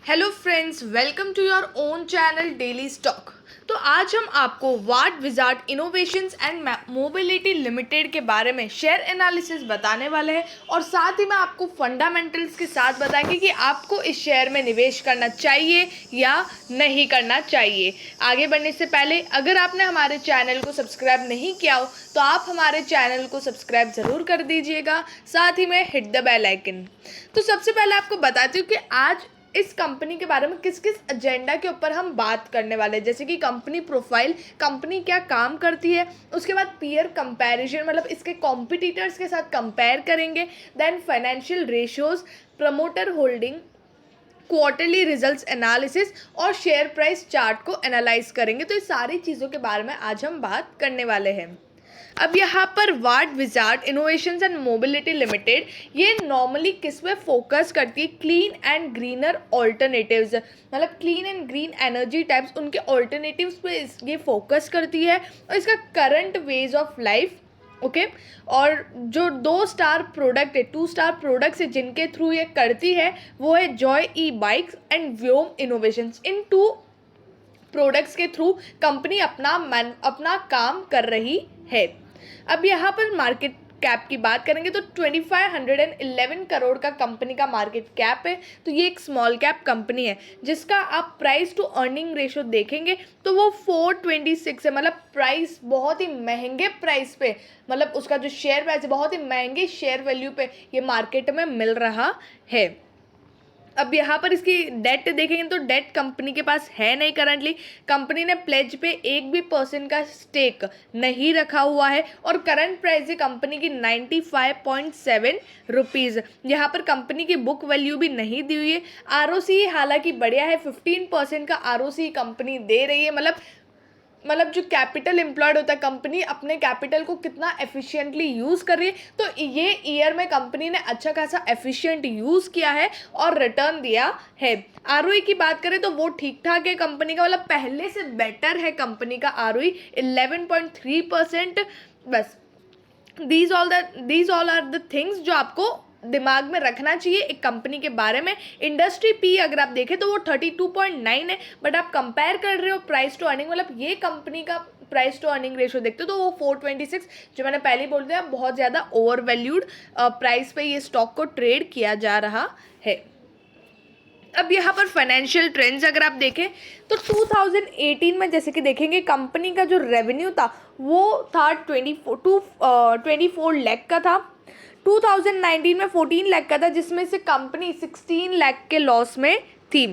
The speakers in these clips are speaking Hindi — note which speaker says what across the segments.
Speaker 1: Hello friends, welcome to your own channel daily stock. तो आज हम आपको Watt Wizard Innovations and Mobility Limited के बारे में शेयर एनालिसिस बताने वाले हैं और साथ ही में आपको फंडामेंटल्स के साथ बताएंगे कि आपको इस शेयर में निवेश करना चाहिए या नहीं करना चाहिए। आगे बढ़ने से पहले अगर आपने हमारे चैनल को सब्सक्राइब नहीं किया हो तो आप हमारे चैनल को सब्सक्राइब ज़रूर कर दीजिएगा, साथ ही में हिट द बेल आइकन। तो सबसे पहले आपको बताती हूँ कि आज इस कंपनी के बारे में किस किस एजेंडा के ऊपर हम बात करने वाले हैं, जैसे कि कंपनी प्रोफाइल, कंपनी क्या काम करती है, उसके बाद पीयर कंपैरिजन मतलब इसके कॉम्पिटिटर्स के साथ कंपेयर करेंगे, then financial ratios, promoter holding, quarterly results analysis और शेयर प्राइस चार्ट को एनालाइज करेंगे। तो इस सारी चीज़ों के बारे में आज हम बात करने वाले हैं। अब यहाँ पर Watt Wizard Innovations and Mobility Limited ये नॉर्मली किस में फोकस करती है? क्लीन एंड ग्रीनर ऑल्टरनेटिव्स, मतलब clean and green energy types, उनके ऑल्टरनेटिव्स पे ये फोकस करती है। और इसका करंट वेज ऑफ लाइफ और जो 2 स्टार प्रोडक्ट है, 2 स्टार प्रोडक्ट्स है जिनके थ्रू ये करती है वो है Joy E bikes and Vyom innovations. In 2 products के थ्रू कंपनी अपना काम कर रही है। अब यहाँ पर मार्केट कैप की बात करेंगे तो 2511 करोड़ का कंपनी का मार्केट कैप है। तो ये एक स्मॉल कैप कंपनी है जिसका आप प्राइस टू अर्निंग रेशो देखेंगे तो वो 426 है, मतलब प्राइस बहुत ही महंगे प्राइस पे, मतलब उसका जो शेयर प्राइस है बहुत ही महंगे शेयर वैल्यू पे ये मार्केट में मिल रहा है। अब यहाँ पर इसकी डेट देखेंगे तो डेट कंपनी के पास है नहीं करंटली। कंपनी ने प्लेज पे 1% का स्टेक नहीं रखा हुआ है और करंट प्राइस है कंपनी की 95.7 रुपीज़। यहाँ पर कंपनी की बुक वैल्यू भी नहीं दी हुई है। आरओसी हालांकि बढ़िया है, 15% का आरओसी कंपनी दे रही है। मतलब जो कैपिटल एम्प्लॉयड होता है, कंपनी अपने कैपिटल को कितना एफिशिएंटली यूज़ कर रही है। तो ये ईयर में कंपनी ने अच्छा खासा एफिशिएंट यूज़ किया है और रिटर्न दिया है। आरओई की बात करें तो वो ठीक ठाक है कंपनी का, मतलब पहले से बेटर है कंपनी का आरओई 11.3%। बस these all are the things जो आपको दिमाग में रखना चाहिए एक कंपनी के बारे में। इंडस्ट्री पी अगर आप देखें तो वो 32.9 है, बट आप कंपेयर कर रहे हो प्राइस टू अर्निंग, मतलब ये कंपनी का प्राइस टू अर्निंग रेशो देखते हो तो वो 426, जो मैंने पहले ही बोल दिया, बहुत ज़्यादा ओवर वैल्यूड प्राइस पे ये स्टॉक को ट्रेड किया जा रहा है। अब यहाँ पर फाइनेंशियल ट्रेंड्स अगर आप देखें तो 2018 में जैसे कि देखेंगे कंपनी का जो रेवेन्यू था वो था 24 लाख का था। 2019 में 14 लाख का था, जिसमें से कंपनी 16 लाख के लॉस में थी।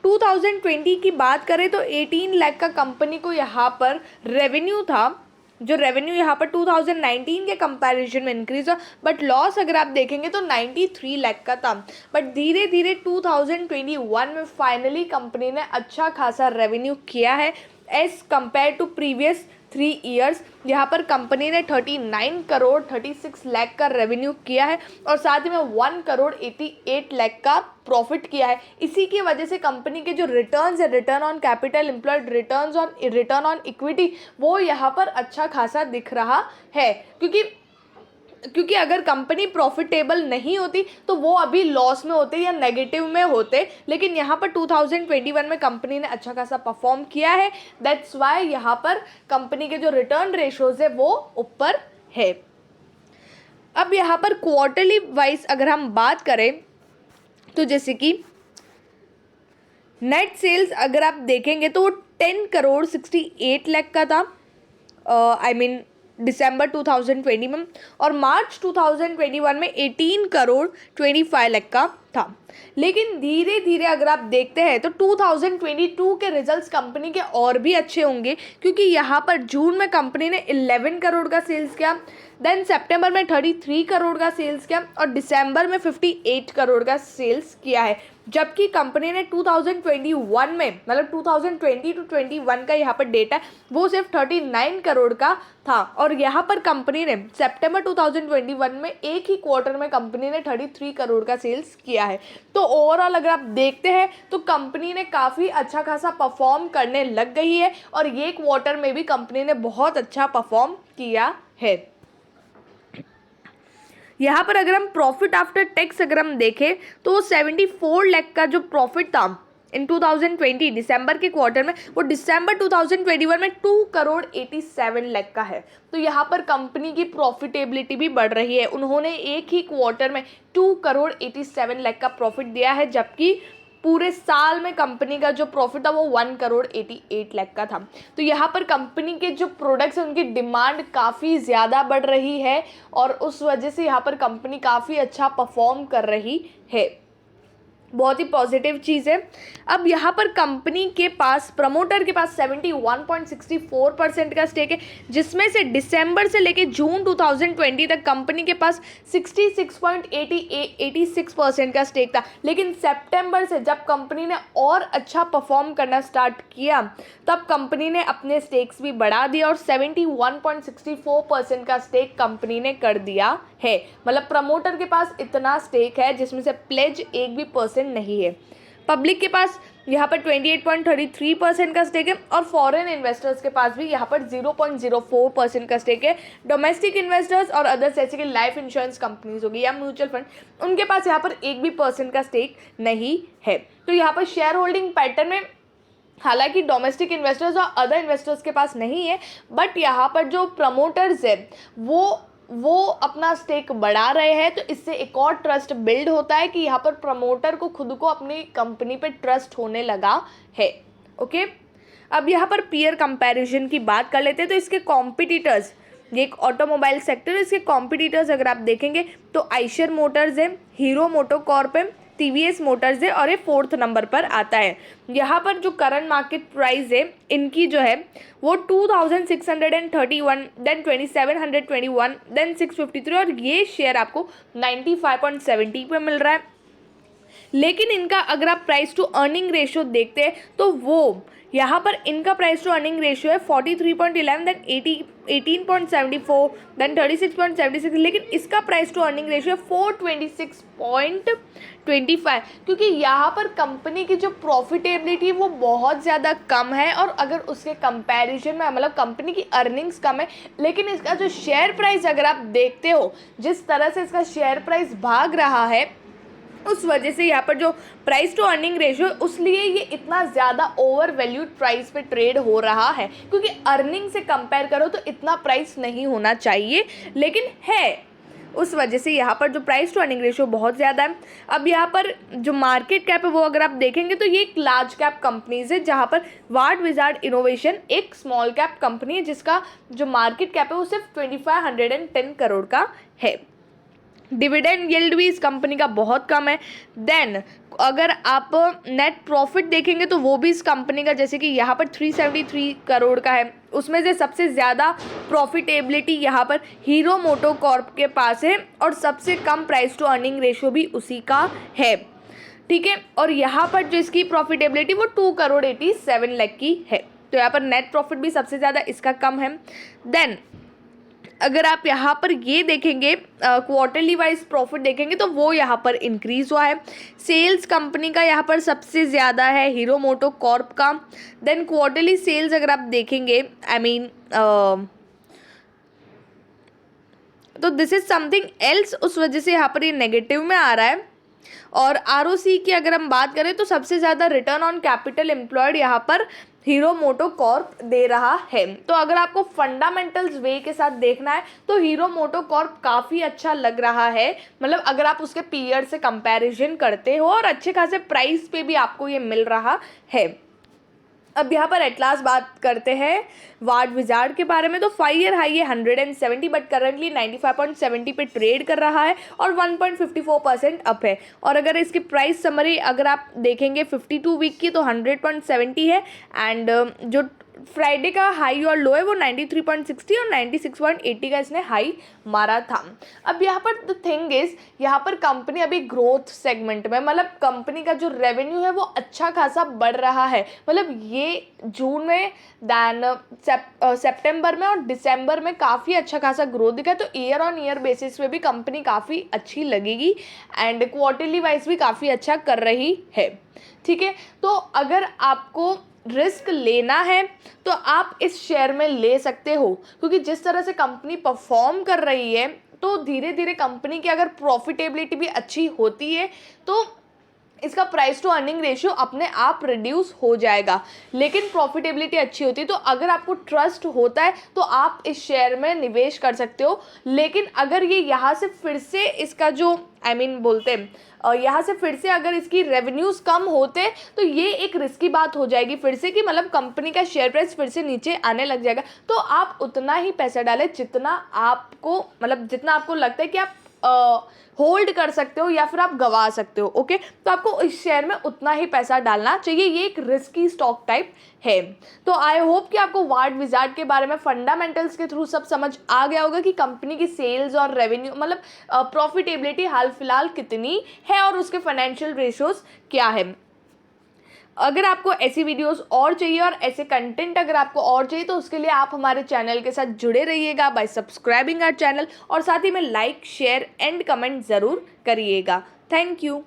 Speaker 1: 2020 की बात करें तो 18 लाख का कंपनी को यहाँ पर रेवेन्यू था, जो रेवेन्यू यहाँ पर 2019 के कंपैरिजन में इंक्रीज हुआ, बट लॉस अगर आप देखेंगे तो 93 लाख का था। बट धीरे धीरे 2021 में फाइनली कंपनी ने अच्छा खासा रेवेन्यू किया है as compare to previous 3 years. यहाँ पर कंपनी ने 39 करोड़ 36 लाख का रेवेन्यू किया है और साथ ही में 1 करोड़ 88 लाख का प्रॉफिट किया है। इसी की वजह से कंपनी के जो रिटर्न्स है, return on capital employed, return on equity, वो यहाँ पर अच्छा खासा दिख रहा है। क्योंकि अगर कंपनी प्रॉफिटेबल नहीं होती तो वो अभी लॉस में होते या नेगेटिव में होते, लेकिन यहाँ पर 2021 में कंपनी ने अच्छा खासा परफॉर्म किया है। दैट्स वाई यहाँ पर कंपनी के जो रिटर्न रेशोज है वो ऊपर है। अब यहाँ पर क्वार्टरली वाइज अगर हम बात करें तो जैसे कि नेट सेल्स अगर आप देखेंगे तो वो 10 करोड़ 68 लाख का था, दिसंबर 2020 में, और मार्च 2021 में 18 करोड़ 25 लाख का था। लेकिन धीरे धीरे अगर आप देखते हैं तो 2022 के रिजल्ट्स कंपनी के और भी अच्छे होंगे, क्योंकि यहाँ पर जून में कंपनी ने 11 करोड़ का सेल्स किया, देन सितंबर में 33 करोड़ का सेल्स किया और दिसंबर में 58 करोड़ का सेल्स किया है। जबकि कंपनी ने 2021 में, मतलब 2020 टू 21 का यहाँ पर डेटा वो सिर्फ 39 करोड़ का था, और यहाँ पर कंपनी ने सितंबर 2021 में एक ही क्वार्टर में कंपनी ने 33 करोड़ का सेल्स किया है। तो ओवरऑल अगर आप देखते हैं तो कंपनी ने काफ़ी अच्छा खासा परफॉर्म करने लग गई है और ये क्वार्टर में भी कंपनी ने बहुत अच्छा परफॉर्म किया है। यहाँ पर अगर हम प्रॉफिट आफ्टर टैक्स अगर हम देखें तो 74 लाख का जो प्रॉफिट था इन 2020 दिसंबर के क्वार्टर में, वो दिसंबर 2021 में 2,87 करोड़ का है। तो यहाँ पर कंपनी की प्रॉफिटेबिलिटी भी बढ़ रही है। उन्होंने एक ही क्वार्टर में 2,87 करोड़ का प्रॉफिट दिया है, जबकि पूरे साल में कंपनी का जो प्रॉफिट था वो 1,88 करोड़ का था। तो यहाँ पर कंपनी के जो प्रोडक्ट्स हैं उनकी डिमांड काफ़ी ज़्यादा बढ़ रही है और उस वजह से यहाँ पर कंपनी काफ़ी अच्छा परफॉर्म कर रही है। बहुत ही पॉजिटिव चीज़ है। अब यहाँ पर कंपनी के पास, प्रमोटर के पास 71.64% का स्टेक है, जिसमें से दिसंबर से लेके जून 2020 तक कंपनी के पास 66.86% का स्टेक था। लेकिन सितंबर से जब कंपनी ने और अच्छा परफॉर्म करना स्टार्ट किया, तब कंपनी ने अपने स्टेक्स भी बढ़ा दिया और 71.64% का स्टेक कंपनी ने कर दिया है। मतलब प्रमोटर के पास इतना स्टेक है जिसमें से प्लेज एक भी परसेंट नहीं है। पब्लिक के पास यहाँ पर 28.33% का स्टेक है और फॉरेन इन्वेस्टर्स के पास भी यहाँ पर 0.04% का स्टेक है। डोमेस्टिक इन्वेस्टर्स और अदर्स जैसे कि लाइफ इंश्योरेंस कंपनीज होगी या म्यूचुअल फंड, उनके पास यहाँ पर एक भी परसेंट का स्टेक नहीं है। तो यहाँ पर शेयर होल्डिंग पैटर्न में हालांकि डोमेस्टिक इन्वेस्टर्स और अदर इन्वेस्टर्स के पास नहीं है, बट यहाँ पर जो प्रमोटर्स है वो अपना स्टेक बढ़ा रहे हैं। तो इससे एक और ट्रस्ट बिल्ड होता है कि यहाँ पर प्रमोटर को खुद को अपनी कंपनी पे ट्रस्ट होने लगा है। ओके, अब यहाँ पर पीयर कंपैरिजन की बात कर लेते हैं। तो इसके कॉम्पिटिटर्स, ये एक ऑटोमोबाइल सेक्टर है, इसके कॉम्पिटिटर्स अगर आप देखेंगे तो आइशर मोटर्स है, हीरो मोटोकॉर्प है, टीवीएस मोटर्स है और ये 4th नंबर पर आता है। यहाँ पर जो करंट मार्केट प्राइस है इनकी जो है वो 2631, देन 2721, देन 653 और ये शेयर आपको 95.70 पे मिल रहा है। लेकिन इनका अगर आप प्राइस टू अर्निंग रेशियो देखते हैं तो वो यहाँ पर इनका प्राइस टू अर्निंग रेशियो है 43.11, देन 18.74, देन 36.76, लेकिन इसका प्राइस टू अर्निंग रेशियो है 426.25, क्योंकि यहाँ पर कंपनी की जो प्रॉफिटेबिलिटी है वो बहुत ज़्यादा कम है और अगर उसके कंपैरिजन में मतलब कंपनी की अर्निंग्स कम है, लेकिन इसका जो शेयर प्राइस अगर आप देखते हो जिस तरह से इसका शेयर प्राइस भाग रहा है, उस वजह से यहाँ पर जो प्राइस टू अर्निंग रेशियो उसलिए ये इतना ज़्यादा ओवर वैल्यूड प्राइस पे ट्रेड हो रहा है, क्योंकि अर्निंग से कंपेयर करो तो इतना प्राइस नहीं होना चाहिए, लेकिन है। उस वजह से यहाँ पर जो प्राइस टू अर्निंग रेशियो बहुत ज़्यादा है। अब यहाँ पर जो मार्केट कैप है वो अगर आप देखेंगे तो ये एक लार्ज कैप कंपनीज है, जहाँ पर वार्ड विजार्ड इनोवेशन एक स्मॉल कैप कंपनी है जिसका जो मार्केट कैप है वो सिर्फ 2510 करोड़ का है। डिविडेंड यील्ड भी इस कंपनी का बहुत कम है। देन अगर आप नेट प्रॉफिट देखेंगे तो वो भी इस कंपनी का, जैसे कि यहाँ पर 373 करोड़ का है, उसमें से सबसे ज़्यादा प्रॉफिटेबिलिटी यहाँ पर हीरो मोटोकॉर्प के पास है और सबसे कम प्राइस टू अर्निंग रेशियो भी उसी का है। ठीक है, और यहाँ पर जो इसकी प्रॉफिटेबिलिटी वो 2,87 करोड़ की है। तो यहाँ पर नेट प्रॉफिट भी सबसे ज़्यादा इसका कम है। देन अगर आप यहाँ पर ये देखेंगे क्वार्टरली वाइज प्रॉफिट देखेंगे तो वो यहाँ पर इंक्रीज़ हुआ है। सेल्स कंपनी का यहाँ पर सबसे ज़्यादा है हीरो मोटोकॉर्प का। देन क्वार्टरली सेल्स अगर आप देखेंगे तो दिस इज़ समथिंग एल्स, उस वजह से यहाँ पर ये नेगेटिव में आ रहा है। और आरओसी की अगर हम बात करें तो सबसे ज़्यादा रिटर्न ऑन कैपिटल एम्प्लॉयड यहाँ पर हीरो मोटोकॉर्प दे रहा है। तो अगर आपको फंडामेंटल्स वे के साथ देखना है तो हीरो मोटोकॉर्प काफ़ी अच्छा लग रहा है, मतलब अगर आप उसके पीयर से कंपैरिजन करते हो और अच्छे खासे प्राइस पे भी आपको ये मिल रहा है। अब यहाँ पर एटलास बात करते हैं वार्ड विजार्ड के बारे में। तो 5 ईयर हाई है 170, बट करंटली 95.70 पे ट्रेड कर रहा है और 1.54% अप है। और अगर इसकी प्राइस समरी अगर आप देखेंगे 52 वीक की तो 100.70 है एंड जो फ्राइडे का हाई और लो है वो 93.60 और 96.80 का इसने हाई मारा था। अब यहाँ पर द थिंग इज, यहाँ पर कंपनी अभी ग्रोथ सेगमेंट में, मतलब कंपनी का जो रेवेन्यू है वो अच्छा खासा बढ़ रहा है। मतलब ये जून में दैन सितंबर में और दिसंबर में काफ़ी अच्छा खासा ग्रोथ दिखा है। तो ईयर ऑन ईयर बेसिस पे भी कंपनी काफ़ी अच्छी लगेगी एंड क्वार्टरली वाइज भी काफ़ी अच्छा कर रही है। ठीक है, तो अगर आपको रिस्क लेना है तो आप इस शेयर में ले सकते हो, क्योंकि जिस तरह से कंपनी परफॉर्म कर रही है तो धीरे धीरे कंपनी की अगर प्रॉफिटेबिलिटी भी अच्छी होती है तो इसका प्राइस टू अर्निंग रेशियो अपने आप रिड्यूस हो जाएगा। लेकिन प्रॉफिटेबिलिटी अच्छी होती है, तो अगर आपको ट्रस्ट होता है तो आप इस शेयर में निवेश कर सकते हो। लेकिन अगर ये यहाँ से फिर से इसका जो बोलते हैं यहाँ से फिर से अगर इसकी रेवेन्यूज़ कम होते तो ये एक रिस्की बात हो जाएगी फिर से, कि मतलब कंपनी का शेयर प्राइस फिर से नीचे आने लग जाएगा। तो आप उतना ही पैसा डालें जितना आपको जितना आपको लगता है कि आप होल्ड कर सकते हो या फिर आप गंवा सकते हो। ओके, तो आपको इस शेयर में उतना ही पैसा डालना चाहिए। ये एक रिस्की स्टॉक टाइप है। तो आई होप कि आपको वार्ड विजार्ड के बारे में फंडामेंटल्स के थ्रू सब समझ आ गया होगा कि कंपनी की सेल्स और रेवेन्यू प्रॉफिटेबिलिटी हाल फिलहाल कितनी है और उसके फाइनेंशियल रेशियोज क्या है। अगर आपको ऐसी वीडियोस और चाहिए और ऐसे कंटेंट अगर आपको और चाहिए तो उसके लिए आप हमारे चैनल के साथ जुड़े रहिएगा बाय सब्सक्राइबिंग आवर चैनल, और साथ ही में लाइक शेयर एंड कमेंट ज़रूर करिएगा। Thank you.